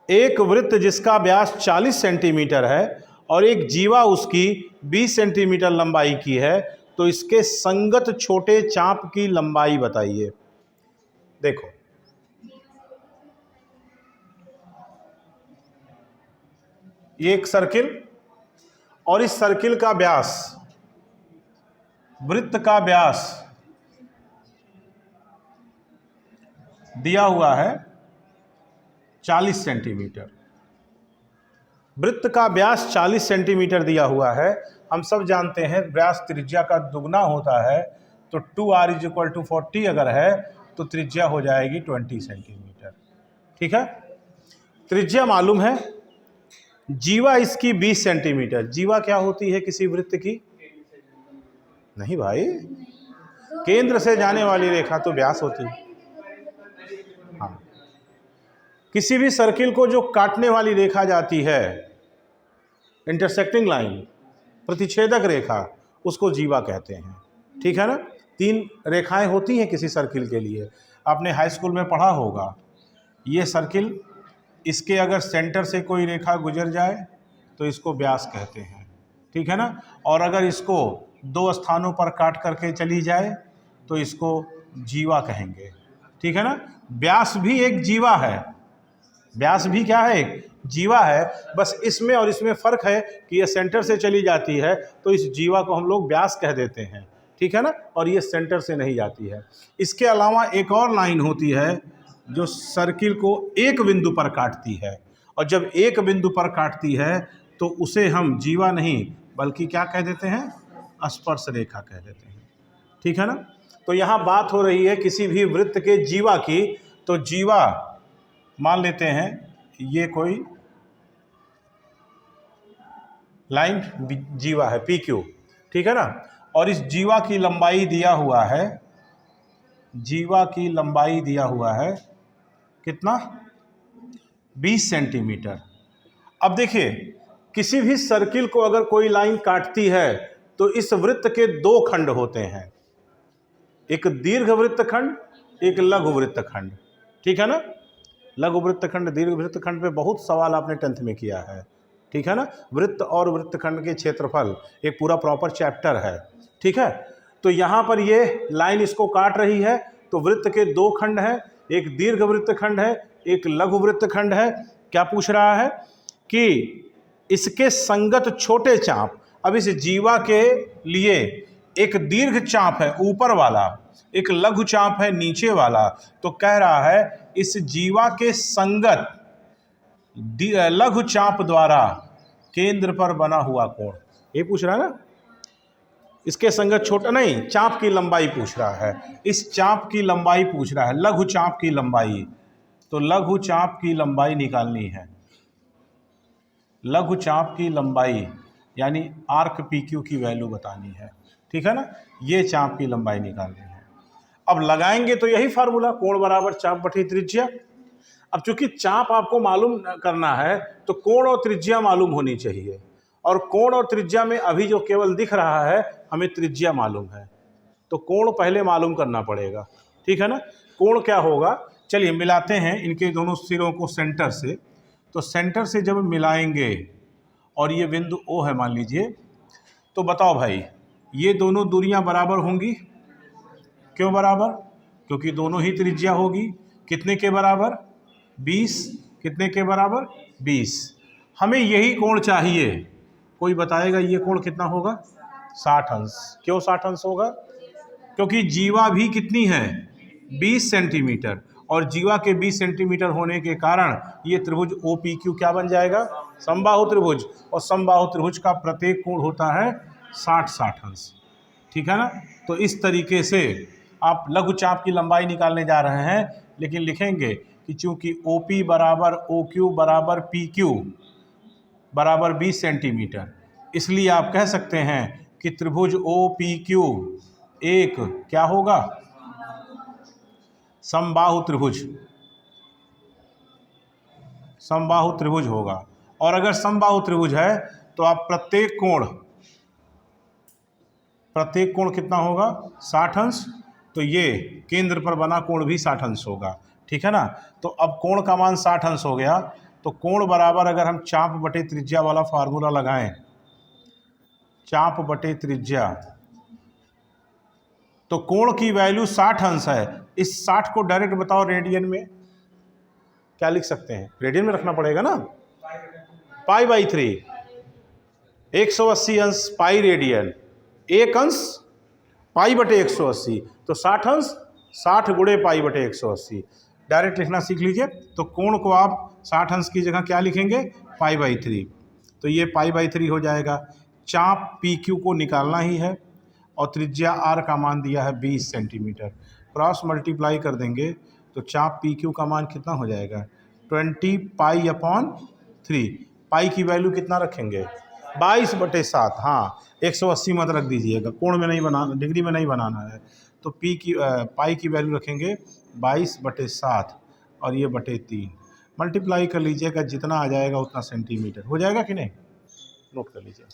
एक वृत्त जिसका व्यास 40 सेंटीमीटर है और एक जीवा उसकी 20 सेंटीमीटर लंबाई की है, तो इसके संगत छोटे चाप की लंबाई बताइए। देखो, ये एक सर्किल और इस सर्किल का व्यास, वृत्त का व्यास दिया हुआ है 40 सेंटीमीटर। वृत्त का व्यास 40 सेंटीमीटर दिया हुआ है। हम सब जानते हैं व्यास त्रिज्या का दुगना होता है, तो 2r = 40 अगर है तो त्रिज्या हो जाएगी 20 सेंटीमीटर। ठीक है, त्रिज्या मालूम है। जीवा इसकी 20 सेंटीमीटर। जीवा क्या होती है किसी वृत्त की? नहीं भाई, केंद्र से जाने वाली रेखा तो व्यास होती है। हाँ, किसी भी सर्किल को जो काटने वाली रेखा जाती है, इंटरसेक्टिंग लाइन, प्रतिच्छेदक रेखा, उसको जीवा कहते हैं। ठीक है ना। 3 रेखाएं होती हैं किसी सर्किल के लिए, आपने हाई स्कूल में पढ़ा होगा। ये सर्किल, इसके अगर सेंटर से कोई रेखा गुजर जाए तो इसको व्यास कहते हैं। ठीक है ना। और अगर इसको 2 स्थानों पर काट करके चली जाए तो इसको जीवा कहेंगे। ठीक है ना। व्यास भी एक जीवा है, व्यास भी क्या है? एक जीवा है। बस इसमें और इसमें फ़र्क है कि ये सेंटर से चली जाती है तो इस जीवा को हम लोग व्यास कह देते हैं। ठीक है ना। और ये सेंटर से नहीं जाती है। इसके अलावा एक और लाइन होती है जो सर्किल को एक बिंदु पर काटती है, और जब एक बिंदु पर काटती है तो उसे हम जीवा नहीं बल्कि क्या कह देते हैं? स्पर्श रेखा कह देते हैं। ठीक है ना। तो यहाँ बात हो रही है किसी भी वृत्त के जीवा की। तो जीवा मान लेते हैं ये कोई लाइन जीवा है, PQ। ठीक है ना। और इस जीवा की लंबाई दिया हुआ है, जीवा की लंबाई दिया हुआ है कितना? 20 सेंटीमीटर। अब देखिए, किसी भी सर्किल को अगर कोई लाइन काटती है तो इस वृत्त के 2 खंड होते हैं, एक दीर्घ वृत्तखंड, एक लघु वृत्तखंड। ठीक है ना। लघु वृत्तखंड, दीर्घ वृत्तखंड पे बहुत सवाल आपने 10th में किया है। ठीक है ना। वृत्त और वृत्तखंड के क्षेत्रफल एक पूरा प्रॉपर चैप्टर है। ठीक है। तो यहाँ पर ये लाइन इसको काट रही है, तो वृत्त के 2 खंड हैं, एक दीर्घ वृत्तखंड है, एक लघु वृत्तखंड है। क्या पूछ रहा है कि इसके संगत छोटे चाप। अब इस जीवा के लिए एक दीर्घ चाप है ऊपर वाला, एक लघु चाप है नीचे वाला। तो कह रहा है इस जीवा के संगत लघु चाप द्वारा केंद्र पर बना हुआ कोण, ये पूछ रहा है ना। इसके संगत छोटा नहीं, चाप की लंबाई पूछ रहा है। इस चाप की लंबाई पूछ रहा है, लघु चाप की लंबाई। तो लघु चाप की लंबाई निकालनी है। लघु चाप की लंबाई यानी आर्क PQ की वैल्यू बतानी है। ठीक है ना। ये चाप की लंबाई निकालनी है। अब लगाएंगे तो यही फार्मूला, कोण बराबर चाप बटी त्रिज्या। अब चूंकि चाप आपको मालूम करना है तो कोण और त्रिज्या मालूम होनी चाहिए, और कोण और त्रिज्या में अभी जो केवल दिख रहा है हमें त्रिज्या मालूम है, तो कोण पहले मालूम करना पड़ेगा। ठीक है ना। कोण क्या होगा, चलिए मिलाते हैं इनके दोनों सिरों को सेंटर से। तो सेंटर से जब मिलाएंगे और ये बिंदु O है मान लीजिए, तो बताओ भाई ये दोनों दूरियां बराबर होंगी। क्यों बराबर? क्योंकि दोनों ही त्रिज्या होगी। कितने के बराबर? 20। कितने के बराबर? 20। हमें यही कोण चाहिए। कोई बताएगा ये कोण कितना होगा? 60 अंश। क्यों 60 अंश होगा? क्योंकि जीवा भी कितनी है? 20 सेंटीमीटर। और जीवा के 20 सेंटीमीटर होने के कारण ये त्रिभुज OPQ क्या बन जाएगा? समबाहु त्रिभुज। और समबाहु त्रिभुज का प्रत्येक कोण होता है 60 अंश। ठीक है ना। तो इस तरीके से आप लघु चाप की लंबाई निकालने जा रहे हैं, लेकिन लिखेंगे कि चूंकि OP बराबर OQ बराबर PQ बराबर 20 सेंटीमीटर, इसलिए आप कह सकते हैं कि त्रिभुज OPQ एक क्या होगा? समबाहु त्रिभुज। समबाहु त्रिभुज होगा। और अगर समबाहु त्रिभुज है तो आप प्रत्येक कोण कितना होगा? 60 अंश। तो ये केंद्र पर बना कोण भी 60 अंश होगा। ठीक है ना। तो अब कोण का मान 60 अंश हो गया, तो कोण बराबर अगर हम चाप बटे त्रिज्या वाला फार्मूला लगाएं, चाप बटे त्रिज्या, तो कोण की वैल्यू 60 अंश है। इस 60 को डायरेक्ट बताओ रेडियन में क्या लिख सकते हैं? रेडियन में रखना पड़ेगा ना, π/3, 180 अंश पाई रेडियन, एक अंश पाई बटे 180, तो 60 अंश 60 गुणे पाई बटे 180। डायरेक्ट लिखना सीख लीजिए। तो कोण को आप 60 अंश की जगह क्या लिखेंगे? π/3। तो ये π/3 हो जाएगा। चाप PQ को निकालना ही है और त्रिज्या R का मान दिया है 20 सेंटीमीटर। क्रॉस मल्टीप्लाई कर देंगे तो चाप PQ का मान कितना हो जाएगा? 20 π/3। पाई की वैल्यू कितना रखेंगे? 22/7। हाँ, 180 मत रख दीजिएगा, कोण में नहीं बनाना, डिग्री में नहीं बनाना है। तो पाई की वैल्यू रखेंगे 22/7 और ये बटे 3। मल्टीप्लाई कर लीजिएगा, जितना आ जाएगा उतना सेंटीमीटर हो जाएगा कि नहीं? नोट कर लीजिए।